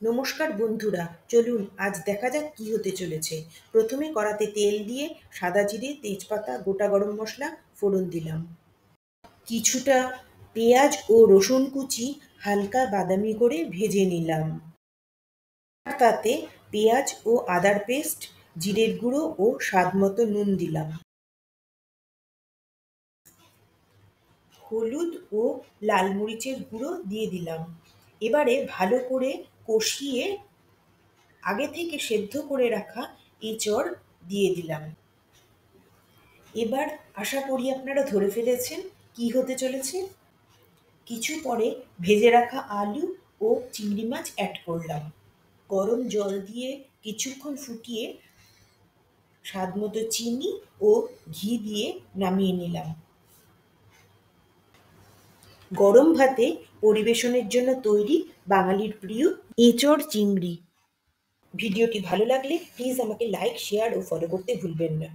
নমস্কার বন্ধুরা, চলুন আজ দেখা যাক কি হতে চলেছে। প্রথমে কড়াতে তেল দিয়ে সাদা জিরে, তেজপাতা, গোটা গরম মশলা ফোড়ন দিলাম। কিছুটা পেঁয়াজ ও রসুন কুচি হালকা বাদামি করে ভেজে নিলাম। তাতে পেঁয়াজ ও আদার পেস্ট, জিরের গুঁড়ো ও স্বাদমতো নুন দিলাম। হলুদ ও লাল মরিচের গুঁড়ো দিয়ে দিলাম। এবারে ভালো করে কষিয়ে আগে থেকে সেদ্ধ করে রাখা এঁচড় দিয়ে দিলাম। এবার আশা করি আপনারা ধরে ফেলেছেন কি হতে চলেছে। কিছু পরে ভেজে রাখা আলু ও চিংড়ি মাছ অ্যাড করলাম। গরম জল দিয়ে কিছুক্ষণ ফুটিয়ে স্বাদমতো চিনি ও ঘি দিয়ে নামিয়ে নিলাম। গরম ভাতে পরিবেশনের জন্য তৈরি বাঙালির প্রিয় এঁচড় চিংড়ি। ভিডিওটি ভালো লাগলে প্লিজ আমাকে লাইক, শেয়ার ও ফলো করতে ভুলবেন না।